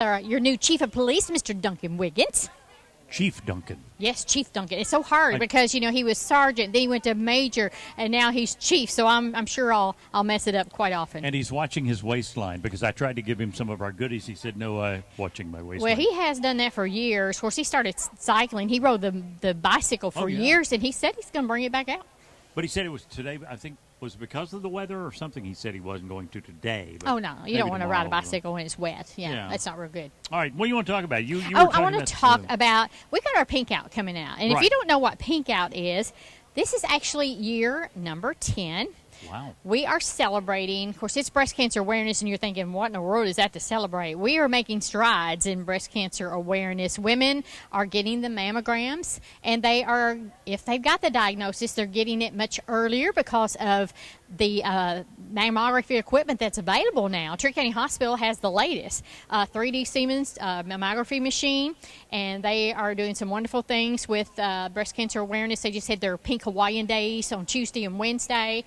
your new chief of police, Mr. Duncan Wiggins. Chief Duncan. Yes, Chief Duncan. It's so hard because, he was sergeant, then he went to major, and now he's chief, so I'm sure I'll mess it up quite often. And he's watching his waistline because I tried to give him some of our goodies. He said, no, watching my waistline. Well, he has done that for years. Of course, he started cycling. He rode the bicycle for years, and he said he's going to bring it back out. But he said it was today, I think, was it because of the weather or something? He said he wasn't going to today. But oh, no. You don't want to ride a bicycle when it's wet. Yeah, that's not real good. All right. What do you want to talk about? I want to talk about, we got our Pink Out coming out. And if you don't know what Pink Out is, this is actually year number 10. Wow. We are celebrating, of course, it's breast cancer awareness, and you're thinking, what in the world is that to celebrate? We are making strides in breast cancer awareness. Women are getting the mammograms, and they are, if they've got the diagnosis, they're getting it much earlier because of the mammography equipment that's available now. Trigg County Hospital has the latest 3D Siemens mammography machine, and they are doing some wonderful things with breast cancer awareness. They just had their Pink Hawaiian Days on Tuesday and Wednesday.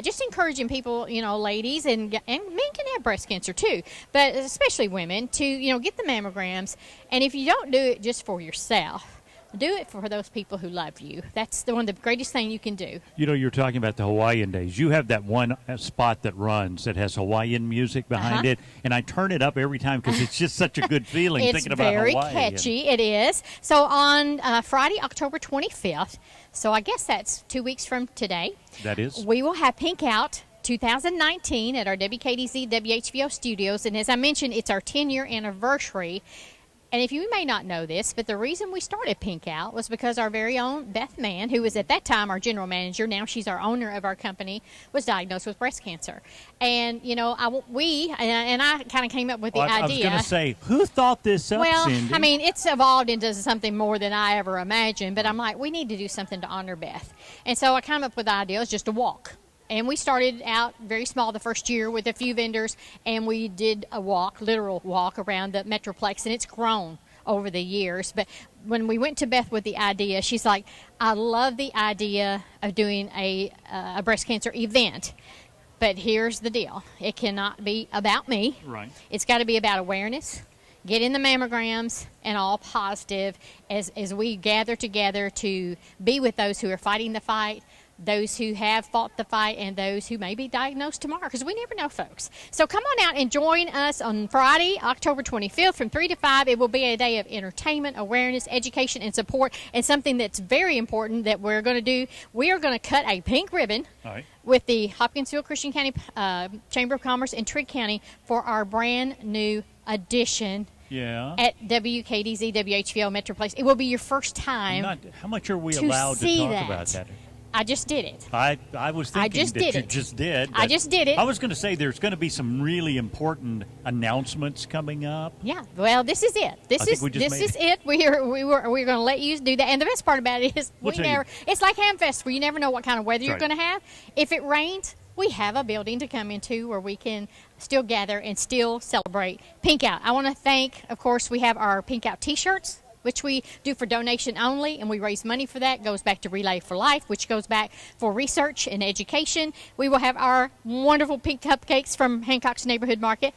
Just encouraging people, ladies, and men can have breast cancer too, but especially women, to, get the mammograms. And if you don't do it just for yourself, do it for those people who love you. That's one of the greatest thing you can do. You're talking about the Hawaiian Days. You have that one spot that runs that has Hawaiian music behind it, and I turn it up every time because it's just such a good feeling thinking about Hawaii. It's very catchy. It is. So on Friday, October 25th, so I guess that's 2 weeks from today. That is. We will have Pink Out 2019 at our WKDZ WHVO studios, and as I mentioned, it's our 10-year anniversary. And if you may not know this, but the reason we started Pink Out was because our very own Beth Mann, who was at that time our general manager, now she's our owner of our company, was diagnosed with breast cancer. And, I kind of came up with the idea. I was going to say, who thought this up, Cindy? I mean, it's evolved into something more than I ever imagined, but I'm like, we need to do something to honor Beth. And so I came up with the idea. It was just a walk. And we started out very small the first year with a few vendors, and we did a literal walk around the Metroplex, and it's grown over the years. But when we went to Beth with the idea, she's like, I love the idea of doing a breast cancer event. But here's the deal. It cannot be about me. Right. It's got to be about awareness, getting the mammograms, and all positive as we gather together to be with those who are fighting the fight, those who have fought the fight, and those who may be diagnosed tomorrow, because we never know, folks. So come on out and join us on Friday, October 25th from 3 to 5. It will be a day of entertainment, awareness, education, and support, and something that's very important that we're going to do. We are going to cut a pink ribbon with the Hopkinsville Christian County Chamber of Commerce in Trigg County for our brand new addition at WKDZ WHVL Metroplex. It will be your first time. How much are we allowed to talk about that? I just did it. I was thinking you just did. I just did it. I was going to say there's going to be some really important announcements coming up. Yeah. Well, this is it. This is it. We're going to let you do that. And the best part about it is it's like Hamfest, where you never know what kind of weather you're going to have. If it rains, we have a building to come into where we can still gather and still celebrate Pink Out. I want to thank, of course, we have our Pink Out T-shirts, which we do for donation only, and we raise money for that. It goes back to Relay for Life, which goes back for research and education. We will have our wonderful pink cupcakes from Hancock's Neighborhood Market.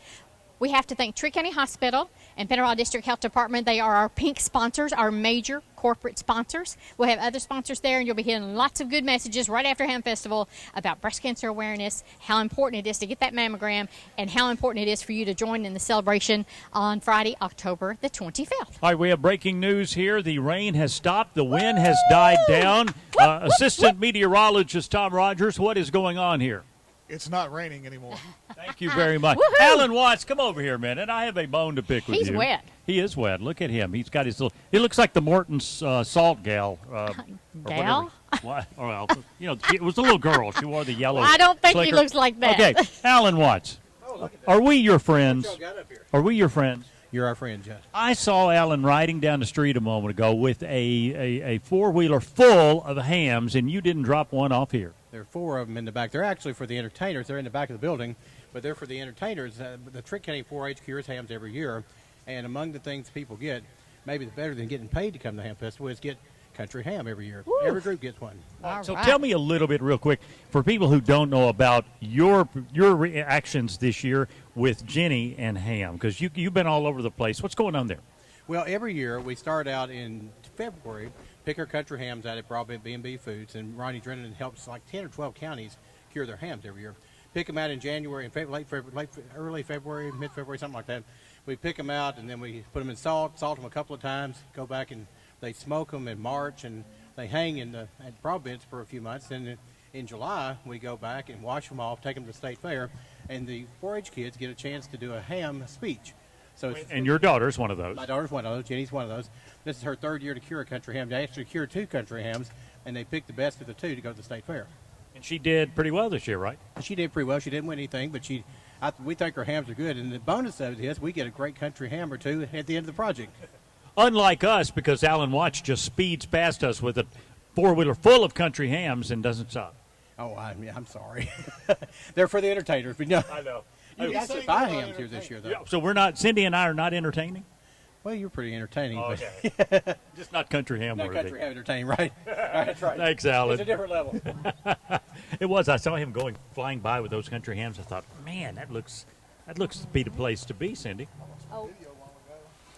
We have to thank Trigg County Hospital and Pensacola District Health Department. They are our pink sponsors, our major corporate sponsors. We'll have other sponsors there, and you'll be hearing lots of good messages right after Ham Festival about breast cancer awareness, how important it is to get that mammogram, and how important it is for you to join in the celebration on Friday, October the 25th. All right, we have breaking news here. The rain has stopped. The wind has died down. Assistant Meteorologist Tom Rogers, what is going on here? It's not raining anymore. Thank you very much. Alan Watts, come over here a minute. I have a bone to pick with you. He's wet. He is wet. Look at him. He's got his little – he looks like the Morton's salt gal. Gal? Well, it was a little girl. She wore the yellow I don't think slicker. he looks like that. Okay, Alan Watts, are we your friends? Are we your friends? You're our friend, Jeff. I saw Alan riding down the street a moment ago with a four-wheeler full of hams, and you didn't drop one off here. There are four of them in the back. They're actually for the entertainers. They're in the back of the building, but they're for the entertainers. The Trigg County 4-H cures hams every year, and among the things people get, maybe the better than getting paid to come to the Ham Festival, is get country ham every year. Woo. Every group gets one. So tell me a little bit real quick, for people who don't know about your reactions this year with Jenny and ham, because you've been all over the place. What's going on there? Well, every year we start out in February, pick our country hams out at Broadbent B&B Foods, and Ronnie Drennan helps like 10 or 12 counties cure their hams every year. Pick them out in January and early February, mid-February, something like that. We pick them out, and then we put them in salt them a couple of times, go back and they smoke them in March, and they hang at Broadbent for a few months. Then in July, we go back and wash them off, take them to the state fair, and the 4-H kids get a chance to do a ham speech. So and your daughter's one of those. My daughter's one of those. Jenny's one of those. This is her 3rd year to cure a country ham. They actually cured 2 country hams, and they picked the best of the 2 to go to the state fair. And she did pretty well this year, right? She did pretty well. She didn't win anything, but we think her hams are good. And the bonus of it is we get a great country ham or 2 at the end of the project. Unlike us, because Alan Watch just speeds past us with a 4-wheeler full of country hams and doesn't stop. Oh, I'm sorry. They're for the entertainers. But no. I know. You guys should buy hams here this year, though. Yeah, so Cindy and I are not entertaining? Well, you're pretty entertaining. Okay. Just not country ham worthy. Not country ham entertaining, right? That's right. Thanks, Alan. It's a different level. It was. I saw him flying by with those country hams. I thought, man, that looks to be the place to be, Cindy. Oh,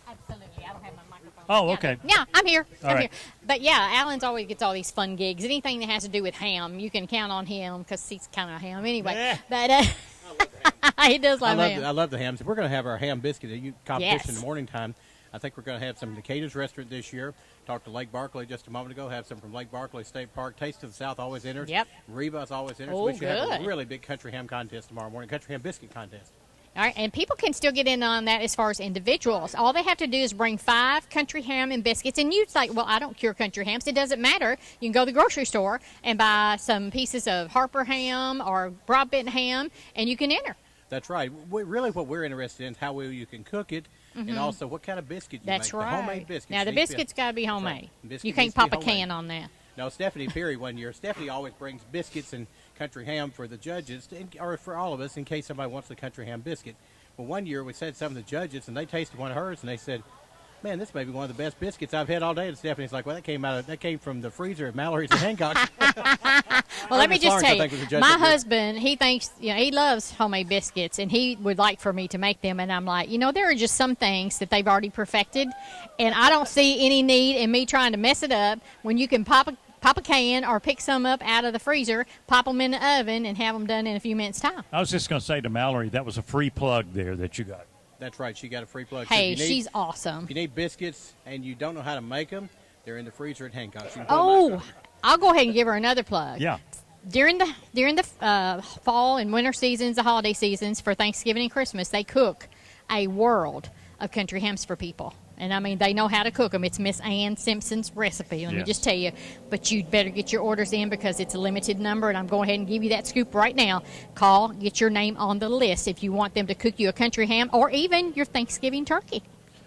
absolutely. I don't have my microphone. Oh, okay. Yeah, I'm here. All right. Here. But yeah, Alan's always gets all these fun gigs. Anything that has to do with ham, you can count on him because he's kind of ham anyway. Yeah. But he does love ham. I love the hams. We're going to have our ham biscuit competition Yes. in the morning time. I think we're going to have some Decatur's restaurant this year. Talked to Lake Barkley just a moment ago. Have some from Lake Barkley State Park. Taste of the South always enters. Yep. Reba's always enters. Oh, We should have good. a really big country ham contest tomorrow morning. Country ham biscuit contest. All right, and people can still get in on that as far as individuals. All they have to do is bring 5 country ham and biscuits. And you'd say, well, I don't cure country hams. It doesn't matter. You can go to the grocery store and buy some pieces of Harper ham or Broadbent ham, and you can enter. That's right. Really what we're interested in is how well you can cook it, and also what kind of biscuit you That's make. right. The homemade biscuits. Now, the biscuits got to be homemade. Biscuit You can't needs to be pop a homemade. can on that. No, Stephanie Perry one year. Stephanie always brings biscuits and country ham for the judges, or for all of us, in case somebody wants the country ham biscuit. Well, one year we said some of the judges, and they tasted one of hers, and they said, man, this may be one of the best biscuits I've had all day. And Stephanie's like, well, that came from the freezer at Mallory's and Hancock's. Well, let me just tell Lawrence, you, my husband, he thinks, he loves homemade biscuits, and he would like for me to make them. And I'm like, there are just some things that they've already perfected, and I don't see any need in me trying to mess it up when you can pop a can or pick some up out of the freezer, pop them in the oven, and have them done in a few minutes' time. I was just going to say to Mallory, that was a free plug there that you got. That's right. She got a free plug. Hey, she's awesome. If you need biscuits and you don't know how to make them, they're in the freezer at Hancock's. Oh, I'll go ahead and give her another plug. Yeah. During the fall and winter seasons, the holiday seasons for Thanksgiving and Christmas, they cook a world of country hams for people. And, I mean, they know how to cook them. It's Miss Ann Simpson's recipe, let me just tell you. But you'd better get your orders in because it's a limited number, and I'm going ahead and give you that scoop right now. Call, get your name on the list if you want them to cook you a country ham or even your Thanksgiving turkey.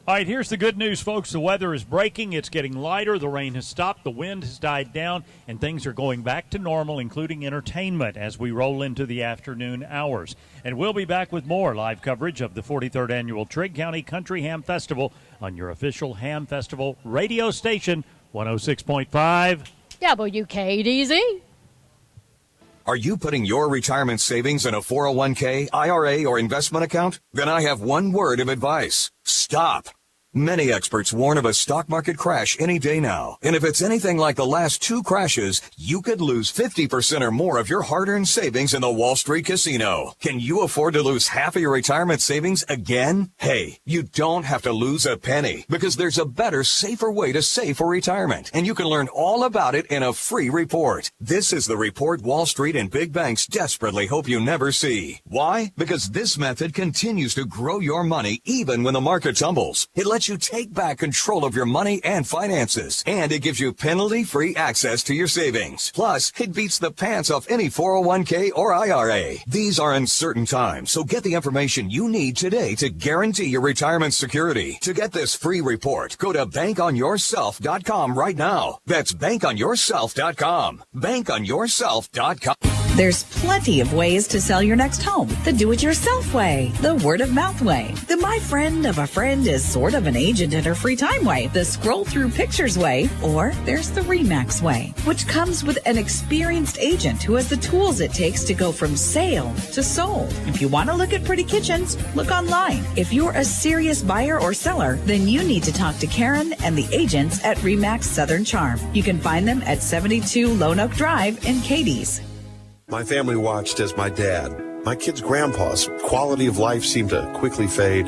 All right, here's the good news, folks. The weather is breaking. It's getting lighter. The rain has stopped. The wind has died down, and things are going back to normal, including entertainment, as we roll into the afternoon hours. And we'll be back with more live coverage of the 43rd Annual Trigg County Country Ham Festival on your official Ham Festival radio station, 106.5 WKDZ. Are you putting your retirement savings in a 401k, IRA, or investment account? Then I have one word of advice. Stop. Many experts warn of a stock market crash any day now. And if it's anything like the last 2 crashes, you could lose 50% or more of your hard-earned savings in the Wall Street casino. Can you afford to lose half of your retirement savings again? Hey, you don't have to lose a penny because there's a better, safer way to save for retirement. And you can learn all about it in a free report. This is the report Wall Street and big banks desperately hope you never see. Why? Because this method continues to grow your money even when the market tumbles. It lets you take back control of your money and finances, and it gives you penalty-free access to your savings. Plus, it beats the pants off any 401k or IRA. These are uncertain times, so get the information you need today to guarantee your retirement security. To get this free report, go to bankonyourself.com right now. That's bankonyourself.com. Bankonyourself.com. There's plenty of ways to sell your next home. The do-it-yourself way, the word-of-mouth way, the my friend of a friend is sort of an agent in her free time way, the scroll-through pictures way, or there's the RE/MAX way, which comes with an experienced agent who has the tools it takes to go from sale to sold. If you want to look at pretty kitchens, look online. If you're a serious buyer or seller, then you need to talk to Karen and the agents at RE/MAX Southern Charm. You can find them at 72 Lone Oak Drive in Cadiz. My family watched as my dad, my kid's grandpa's quality of life seemed to quickly fade.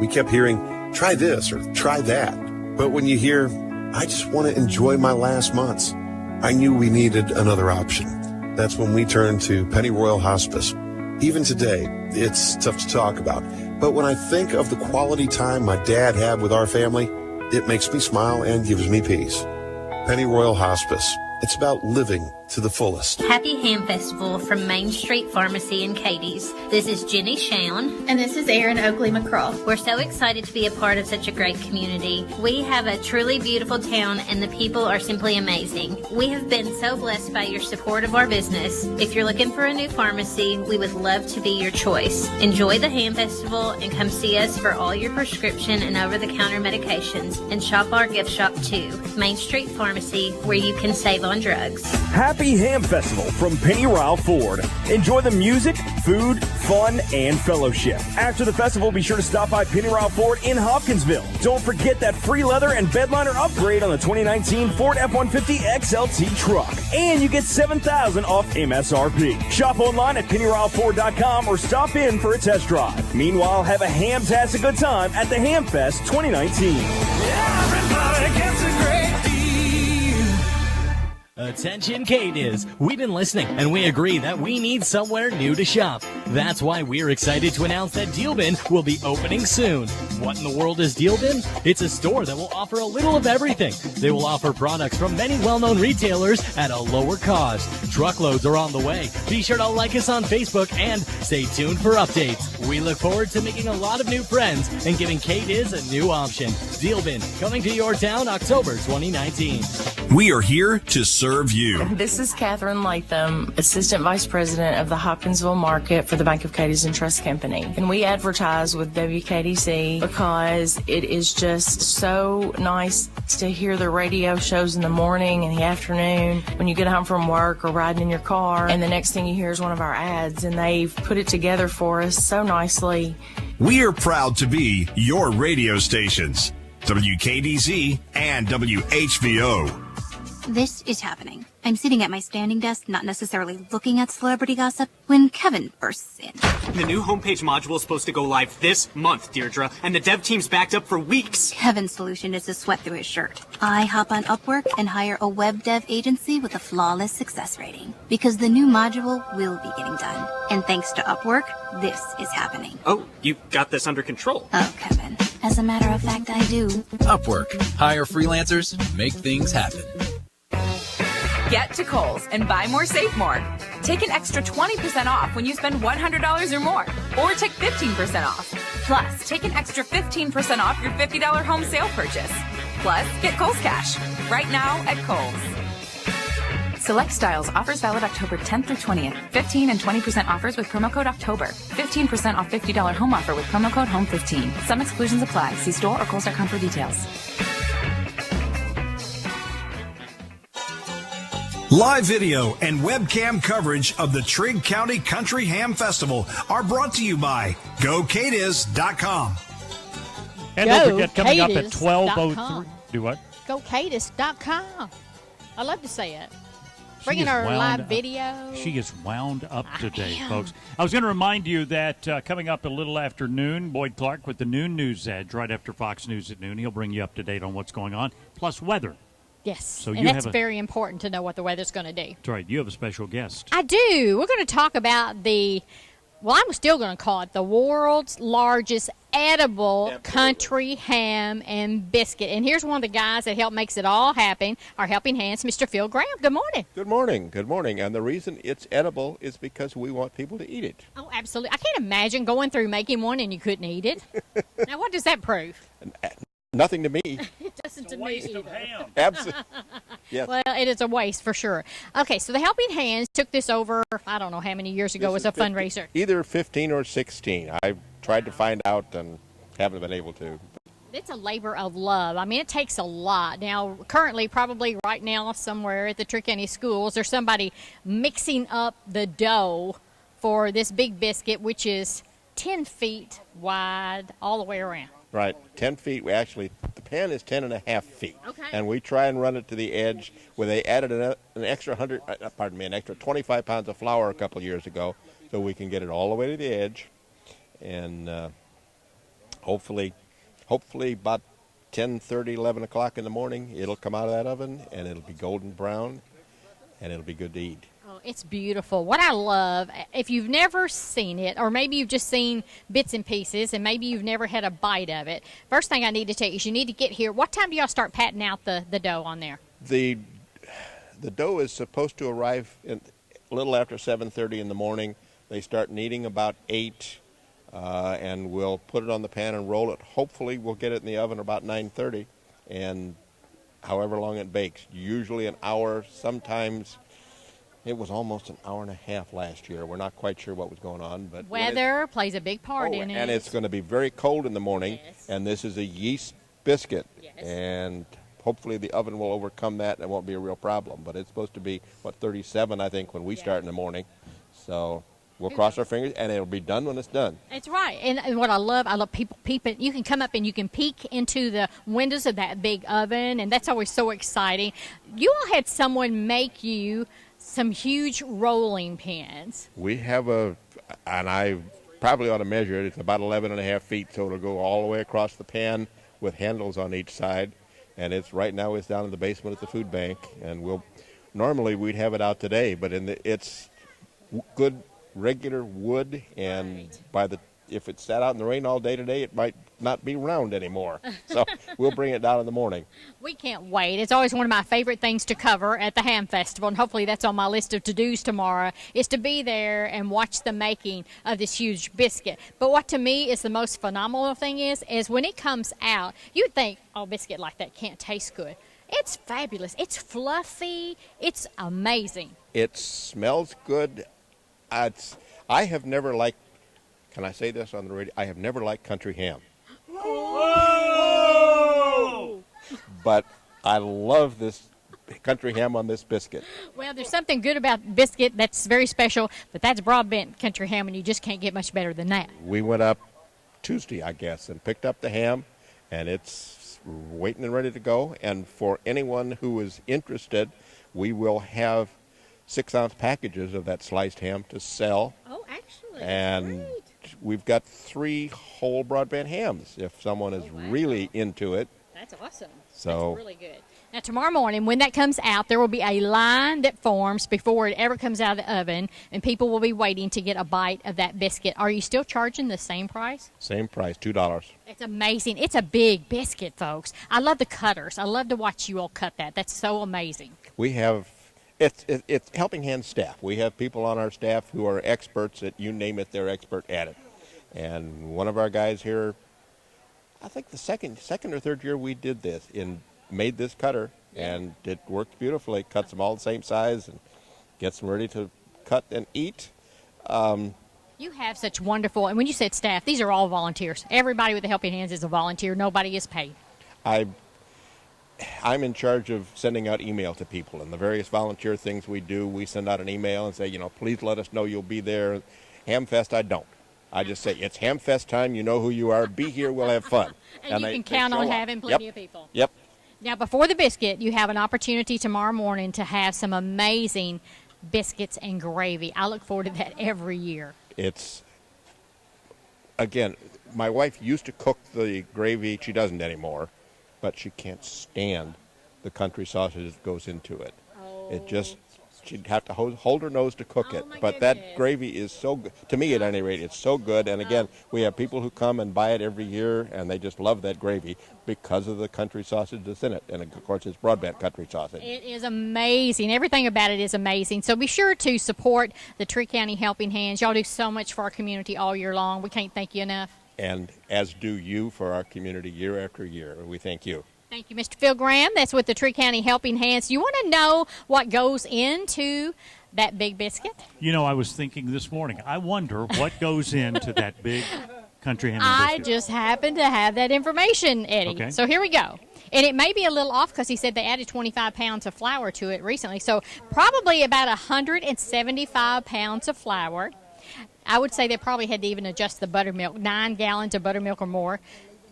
We kept hearing, try this or try that. But when you hear, I just want to enjoy my last months, I knew we needed another option. That's when we turned to Pennyroyal Hospice. Even today, it's tough to talk about. But when I think of the quality time my dad had with our family, it makes me smile and gives me peace. Pennyroyal Hospice. It's about living to the fullest. Happy Ham Festival from Main Street Pharmacy in Cadiz. This is Jenny Shown. And this is Erin Oakley McCraw. We're so excited to be a part of such a great community. We have a truly beautiful town and the people are simply amazing. We have been so blessed by your support of our business. If you're looking for a new pharmacy, we would love to be your choice. Enjoy the Ham Festival and come see us for all your prescription and over-the-counter medications. And shop our gift shop too. Main Street Pharmacy, where you can save on drugs. Happy Ham Festival from Pennyroyal Ford. Enjoy the music, food, fun, and fellowship. After the festival, be sure to stop by Pennyroyal Ford in Hopkinsville. Don't forget that free leather and bedliner upgrade on the 2019 Ford F-150 XLT truck. And you get $7,000 off MSRP. Shop online at pennyroyalford.com or stop in for a test drive. Meanwhile, have a ham-tastic good time at the Ham Fest 2019. Everybody gets a great deal. Attention Cadiz, we've been listening and we agree that we need somewhere new to shop. That's why we're excited to announce that Deal Bin will be opening soon. What in the world is Deal Bin? It's a store that will offer a little of everything. They will offer products from many well-known retailers at a lower cost. Truckloads are on the way. Be sure to like us on Facebook and stay tuned for updates. We look forward to making a lot of new friends and giving Cadiz a new option. Deal Bin, coming to your town October 2019. We are here to serve you. This is Catherine Latham, Assistant Vice President of the Hopkinsville Market for the Bank of Cadiz and Trust Company. And we advertise with WKDC because it is just so nice to hear the radio shows in the morning and the afternoon when you get home from work or riding in your car. And the next thing you hear is one of our ads, and they've put it together for us so nicely. We are proud to be your radio stations, WKDZ and WHVO. This is happening. I'm sitting at my standing desk, not necessarily looking at celebrity gossip, when Kevin bursts in. The new homepage module is supposed to go live this month, Deirdre, and the dev team's backed up for weeks. Kevin's solution is to sweat through his shirt. I hop on Upwork and hire a web dev agency with a flawless success rating. Because the new module will be getting done. And thanks to Upwork, this is happening. Oh, you got this under control. Oh, Kevin. As a matter of fact, I do. Upwork. Hire freelancers, make things happen. Get to Kohl's and buy more, save more. Take an extra 20% off when you spend $100 or more. Or take 15% off. Plus, take an extra 15% off your $50 home sale purchase. Plus, get Kohl's Cash right now at Kohl's. Select styles. Offers valid October 10th through 20th. 15 and 20% offers with promo code October. 15% off $50 home offer with promo code HOME15. Some exclusions apply. See store or Kohl's.com for details. Live video and webcam coverage of the Trigg County Country Ham Festival are brought to you by GoCadiz.com. And don't forget, coming up at 12:03. Do what? GoCadiz.com. I love to say it. Bringing our live video. She is wound up today, folks. I was going to remind you that coming up a little after noon, Boyd Clark with the noon news edge right after Fox News at noon. He'll bring you up to date on what's going on, plus weather. Yes, so and that's very important to know what the weather's going to do. That's right. You have a special guest. I do. We're going to talk about I'm still going to call it the world's largest edible country ham and biscuit. And here's one of the guys that makes it all happen, our helping hands, Mr. Phil Graham. Good morning. Good morning. Good morning. And the reason it's edible is because we want people to eat it. Oh, absolutely. I can't imagine going through making one and you couldn't eat it. Now, what does that prove? Nothing to me. It doesn't to me either. Absolutely. Yes. Well, it is a waste for sure. Okay, so the Helping Hands took this over, I don't know how many years ago, as a fundraiser. Either 15 or 16. I've tried to find out and haven't been able to. It's a labor of love. I mean, it takes a lot. Now, currently, probably right now, somewhere at the Trigg County schools, there's somebody mixing up the dough for this big biscuit, which is 10 feet wide all the way around. Right, 10 feet. We actually, the pan is 10.5 feet. Okay. And we try and run it to the edge where they added an extra an extra 25 pounds of flour a couple of years ago, so we can get it all the way to the edge. And hopefully about 10:30, 11 o'clock in the morning, it'll come out of that oven, and it'll be golden brown, and it'll be good to eat. Oh, it's beautiful. What I love, if you've never seen it, or maybe you've just seen bits and pieces, and maybe you've never had a bite of it, first thing I need to tell you is you need to get here. What time do y'all start patting out the dough on there? The dough is supposed to arrive a little after 7:30 in the morning. They start kneading about 8, and we'll put it on the pan and roll it. Hopefully we'll get it in the oven about 9:30, and however long it bakes, usually an hour, sometimes. It was almost an hour and a half last year. We're not quite sure what was going on, but weather plays a big part in it. And it's going to be very cold in the morning, yes. And this is a yeast biscuit, yes. And hopefully the oven will overcome that and it won't be a real problem. But it's supposed to be 37, I think, when we start in the morning. So we'll cross our fingers, and it'll be done when it's done. It's right. And what I love people peeping. You can come up and you can peek into the windows of that big oven, and that's always so exciting. You all had someone make you some huge rolling pins. We have and I probably ought to measure it. It's about 11.5 feet, so it'll go all the way across the pan with handles on each side. And right now it's down in the basement at the food bank. And normally we'd have it out today, but it's good regular wood, and if it sat out in the rain all day today, it might not be round anymore. So we'll bring it down in the morning. We can't wait. It's always one of my favorite things to cover at the Ham Festival, and hopefully that's on my list of to-dos tomorrow, is to be there and watch the making of this huge biscuit. But what to me is the most phenomenal thing is when it comes out, you'd think, oh, biscuit like that can't taste good. It's fabulous. It's fluffy. It's amazing. It smells good. I have never liked, can I say this on the radio? I have never liked country ham. Whoa! But I love this country ham on this biscuit. Well, there's something good about biscuit that's very special, but that's broadbent country ham, and you just can't get much better than that. We went up Tuesday, I guess, and picked up the ham, and it's waiting and ready to go. And for anyone who is interested, we will have 6-ounce packages of that sliced ham to sell. Oh, actually, and great. We've got 3 whole broadband hams if someone is really into it. That's awesome. So that's really good. Now, tomorrow morning, when that comes out, there will be a line that forms before it ever comes out of the oven, and people will be waiting to get a bite of that biscuit. Are you still charging the same price? Same price, $2. It's amazing. It's a big biscuit, folks. I love the cutters. I love to watch you all cut that. That's so amazing. We have... It's Helping Hand staff. We have people on our staff who are experts at, you name it, they're expert at it. And one of our guys here, I think the second or third year we did this, made this cutter, and it worked beautifully. Cuts them all the same size and gets them ready to cut and eat. You have such wonderful, and when you said staff, these are all volunteers. Everybody with the Helping Hands is a volunteer. Nobody is paid. I'm in charge of sending out email to people, and the various volunteer things we do, we send out an email and say, please let us know you'll be there. Hamfest, I don't. I just say, it's Hamfest time, you know who you are, be here, we'll have fun. and you can count on having plenty of people. Yep. Now, before the biscuit, you have an opportunity tomorrow morning to have some amazing biscuits and gravy. I look forward to that every year. Again, my wife used to cook the gravy. She doesn't anymore. But she can't stand the country sausage that goes into it. She'd have to hold her nose to cook it. But that gravy is so good. To me, at any rate, it's so good. And again, we have people who come and buy it every year, and they just love that gravy because of the country sausage that's in it. And, of course, it's broadband country sausage. It is amazing. Everything about it is amazing. So be sure to support the Trigg County Helping Hands. Y'all do so much for our community all year long. We can't thank you enough. and as do you for our community year after year. We thank you. Thank you, Mr. Phil Graham. That's with the Trigg County Helping Hands. You want to know what goes into that big biscuit? You know, I was thinking this morning, I wonder what goes into that big country ham biscuit. I just happen to have that information, Eddie. Okay. So here we go. And it may be a little off because he said they added 25 pounds of flour to it recently. So probably about 175 pounds of flour. I would say they probably had to even adjust the buttermilk, 9 gallons of buttermilk or more.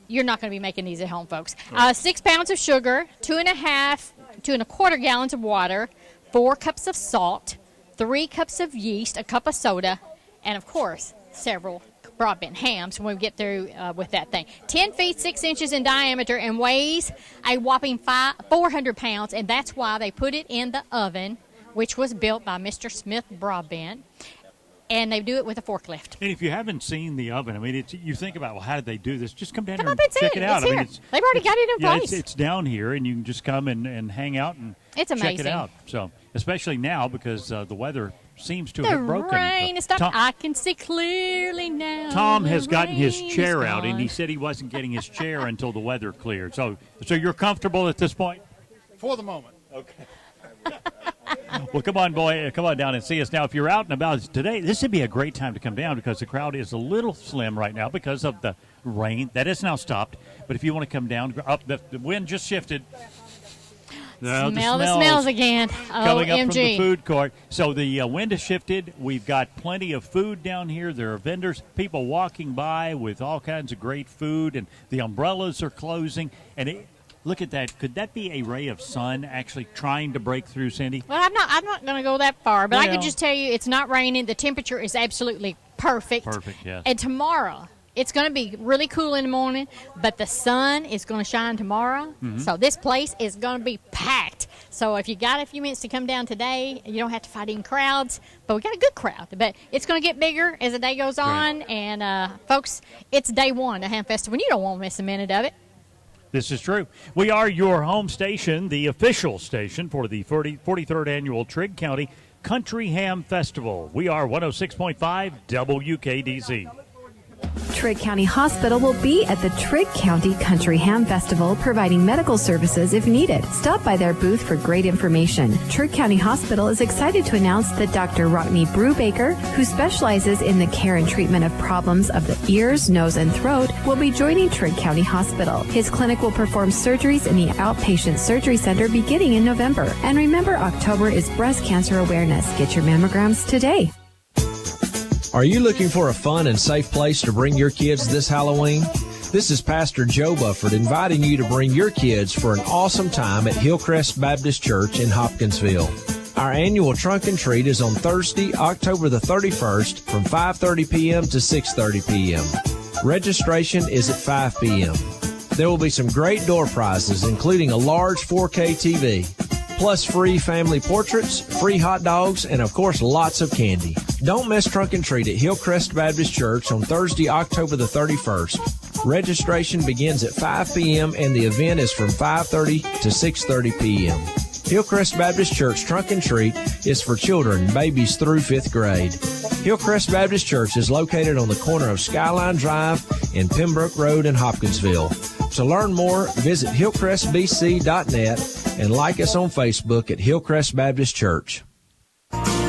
You're not going to be making these at home, folks. 6 pounds of sugar, 2.25 gallons of water, 4 cups of salt, 3 cups of yeast, a cup of soda, and, of course, several broadbent hams when we get through with that thing. 10 feet, 6 inches in diameter and weighs a whopping 400 pounds, and that's why they put it in the oven, which was built by Mr. Smith Broadbent. And they do it with a forklift. And if you haven't seen the oven, I mean, you think about, well, how did they do this? Just come down here Come and up and check see it it. out. It's I mean, here. They've already got it in place. It's down here, and you can just come and hang out and it's amazing. check it out. So, especially now because the weather seems to have broken. The rain is stopped. I can see clearly now. Tom has gotten his chair out, and he said he wasn't getting his chair until the weather cleared. So you're comfortable at this point? For the moment. Okay. Well, come on, boy. Come on down and see us. Now, if you're out and about today, this would be a great time to come down because the crowd is a little slim right now because of the rain. That has now stopped. But if you want to come down, up the wind just shifted. Smell the smells again. Coming up from the OMG. food court. So the wind has shifted. We've got plenty of food down here. There are vendors, people walking by with all kinds of great food, and the umbrellas are closing. And look at that. Could that be a ray of sun actually trying to break through, Cindy? Well, I'm not going to go that far, but I Well. can just tell you it's not raining. The temperature is absolutely perfect. Perfect, yes. And tomorrow, it's going to be really cool in the morning, but the sun is going to shine tomorrow. Mhm. So this place is going to be packed. So if you got a few minutes to come down today, you don't have to fight in crowds, but we got a good crowd. But it's going to get bigger as the day goes on. And, folks, it's day one of Ham Festival, and you don't want to miss a minute of it. This is true. We are your home station, the official station for the 43rd Annual Trigg County Country Ham Festival. We are 106.5 WKDZ. Trigg County Hospital will be at the Trigg County Country Ham Festival, providing medical services if needed. Stop by their booth for great information. Trigg County Hospital is excited to announce that Dr. Rockney Brubaker, who specializes in the care and treatment of problems of the ears, nose, and throat, will be joining Trigg County Hospital. His clinic will perform surgeries in the outpatient surgery center beginning in November. And remember, October is Breast Cancer Awareness. Get your mammograms today. Are you looking for a fun and safe place to bring your kids this Halloween? This is Pastor Joe Bufford inviting you to bring your kids for an awesome time at Hillcrest Baptist Church in Hopkinsville. Our annual trunk and treat is on Thursday, October the 31st from 5:30 p.m. to 6:30 p.m. Registration is at 5 p.m. There will be some great door prizes, including a large 4K TV, plus free family portraits, free hot dogs, and of course lots of candy. Don't miss Trunk and Treat at Hillcrest Baptist Church on Thursday, October the 31st. Registration begins at 5 p.m. and the event is from 5:30 to 6:30 p.m. Hillcrest Baptist Church Trunk and Treat is for children, babies through 5th grade. Hillcrest Baptist Church is located on the corner of Skyline Drive and Pembroke Road in Hopkinsville. To learn more, visit hillcrestbc.net and like us on Facebook at Hillcrest Baptist Church.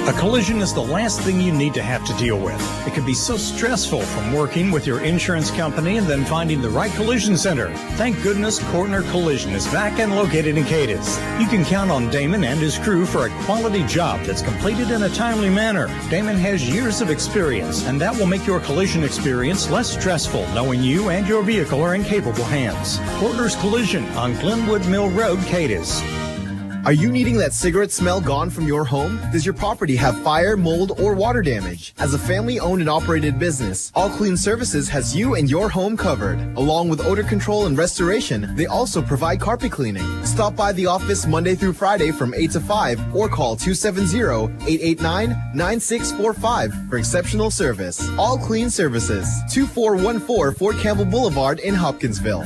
A collision is the last thing you need to have to deal with. It can be so stressful from working with your insurance company and then finding the right collision center. Thank goodness Kortner Collision is back and located in Cadiz. You can count on Damon and his crew for a quality job that's completed in a timely manner. Damon has years of experience, and that will make your collision experience less stressful, knowing you and your vehicle are in capable hands. Kortner's Collision on Glenwood Mill Road, Cadiz. Are you needing that cigarette smell gone from your home? Does your property have fire, mold, or water damage? As a family-owned and operated business, All Clean Services has you and your home covered. Along with odor control and restoration, they also provide carpet cleaning. Stop by the office Monday through Friday from 8 to 5 or call 270-889-9645 for exceptional service. All Clean Services, 2414 Fort Campbell Boulevard in Hopkinsville.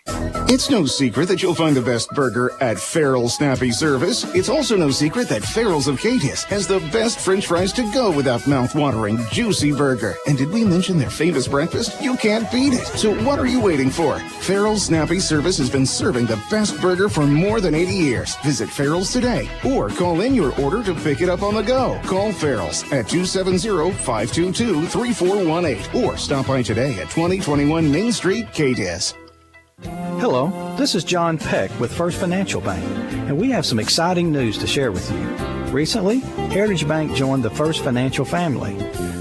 It's no secret that you'll find the best burger at Farrell's Snappy Service. It's also no secret that Farrell's of Cadiz has the best French fries to go with that mouth-watering, juicy burger. And did we mention their famous breakfast? You can't beat it. So what are you waiting for? Farrell's Snappy Service has been serving the best burger for more than 80 years. Visit Farrell's today or call in your order to pick it up on the go. Call Farrell's at 270-522-3418 or stop by today at 2021 Main Street, Cadiz. Hello, this is John Peck with First Financial Bank, and we have some exciting news to share with you. Recently, Heritage Bank joined the First Financial family.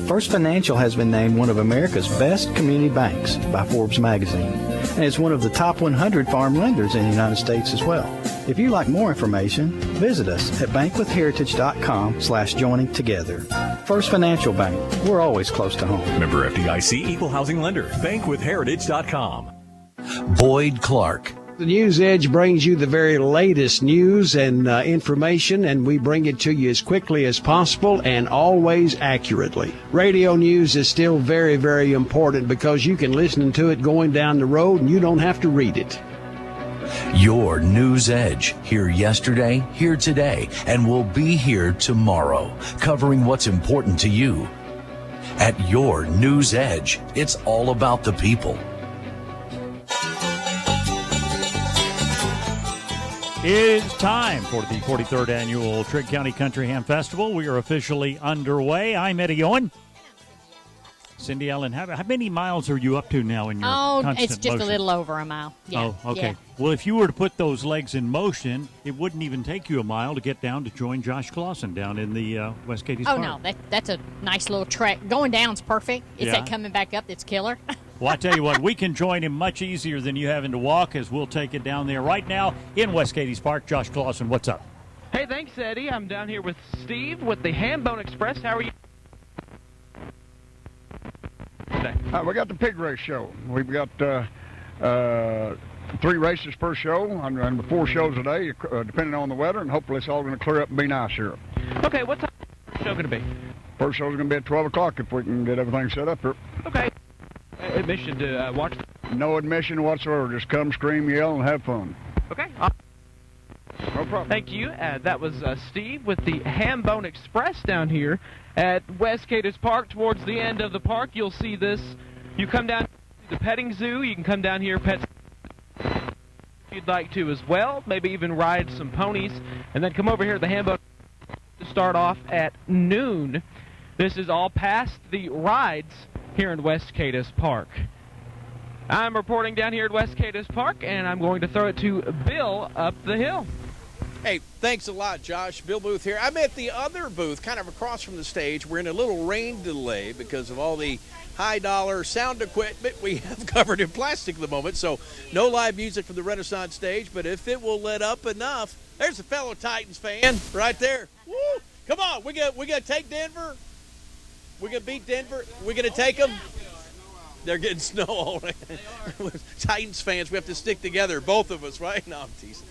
First Financial has been named one of America's best community banks by Forbes magazine, and is one of the top 100 farm lenders in the United States as well. If you'd like more information, visit us at bankwithheritage.com/joining together. First Financial Bank, we're always close to home. Member FDIC, Equal Housing Lender, bankwithheritage.com. Boyd Clark. The News Edge brings you the very latest news and information, and we bring it to you as quickly as possible and always accurately. Radio news is still very, very important because you can listen to it going down the road and you don't have to read it. Your News Edge. Here yesterday, here today, and we'll be here tomorrow, covering what's important to you. At Your News Edge, it's all about the people. It is time for the 43rd Annual Trigg County Country Ham Festival. We are officially underway. I'm Eddie Owen. Cindy Ellen, how many miles are you up to now in your constant it's just motion? a little over a mile. Yeah. Oh, okay. Yeah. Well, if you were to put those legs in motion, it wouldn't even take you a mile to get down to join Josh Clausen down in the West Cadiz Park. No, that's a nice little trek. Going down's perfect. It's that coming back up that's killer. Well, I tell you what, we can join him much easier than you having to walk, as we'll take it down there right now in West Cadiz Park. Josh Clausen, what's up? Hey, thanks, Eddie. I'm down here with Steve with the Ham Bone Express. How are you today? We got the pig race show. We've got 3 races per show, and 4 shows a day, depending on the weather, and hopefully it's all going to clear up and be nice here. Okay, what's the show going to be? First show's going to be at 12 o'clock if we can get everything set up here. Okay. Admission to watch? No admission whatsoever. Just come, scream, yell, and have fun. Okay. No problem. Thank you. That was Steve with the Ham Bone Express down here at West Cadiz Park. Towards the end of the park, you'll see this. You come down to the petting zoo. You can come down here, pet if you'd like to as well. Maybe even ride some ponies. And then come over here to the Ham Bone to start off at noon. This is all past the rides here in West Cadiz Park. I'm reporting down here at West Cadiz Park, and I'm going to throw it to Bill up the hill. Hey, thanks a lot, Josh. Bill Booth here. I'm at the other booth, kind of across from the stage. We're in a little rain delay because of all the high-dollar sound equipment we have covered in plastic at the moment, so no live music from the Renaissance stage, but if it will let up enough, there's a fellow Titans fan right there. Woo! Come on, we got to take Denver. We're going to beat Denver. We're going to take them. They're getting snow all right. Titans fans, we have to stick together, both of us, right? No, I'm teasing.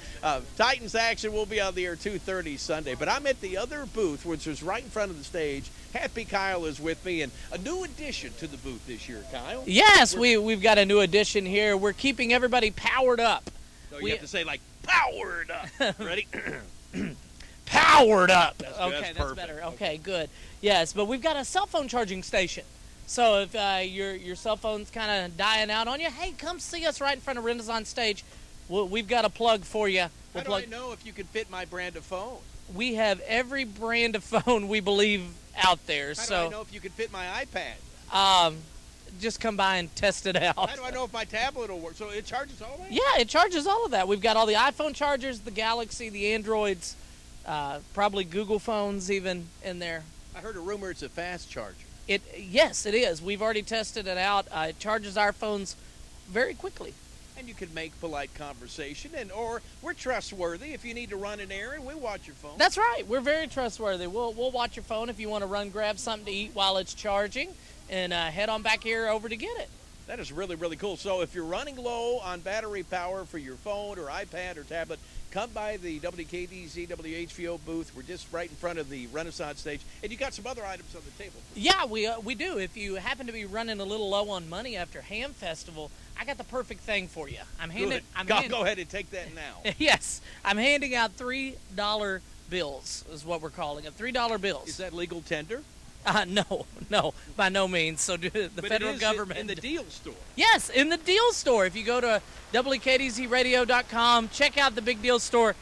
Titans action will be on the air 2:30 Sunday. But I'm at the other booth, which is right in front of the stage. Happy Kyle is with me, and a new addition to the booth this year, Kyle. Yes, we've got a new addition here. We're keeping everybody powered up. So you have to say, like, powered up. Ready? Powered up. That's That's better. Okay, good. Yes, but we've got a cell phone charging station. So if your cell phone's kind of dying out on you, hey, come see us right in front of Renaissance Stage. We've got a plug for you. How do I know if you can fit my brand of phone? We have every brand of phone we believe out there. How do I know if you can fit my iPad? Just come by and test it out. How do I know if my tablet will work? So it charges all that? Yeah, it charges all of that. We've got all the iPhone chargers, the Galaxy, the Androids, probably Google phones even in there. I heard a rumor it's a fast charger. Yes, it is. We've already tested it out. It charges our phones very quickly. And you can make polite conversation, or we're trustworthy. If you need to run an errand, we'll watch your phone. That's right. We're very trustworthy. We'll watch your phone if you want to grab something to eat while it's charging, and head on back here over to get it. That is really, really cool. So if you're running low on battery power for your phone or iPad or tablet, come by the WKDZ WHVO booth. We're just right in front of the Renaissance stage. And you got some other items on the table. Yeah, we do. If you happen to be running a little low on money after Ham Festival, I got the perfect thing for you. Go ahead and take that now. Yes, I'm handing out $3 bills is what we're calling it. $3 bills. Is that legal tender? No, by no means. So the federal government in the deal store. Yes, in the deal store. If you go to WKDZRadio.com, check out the Big Deal store.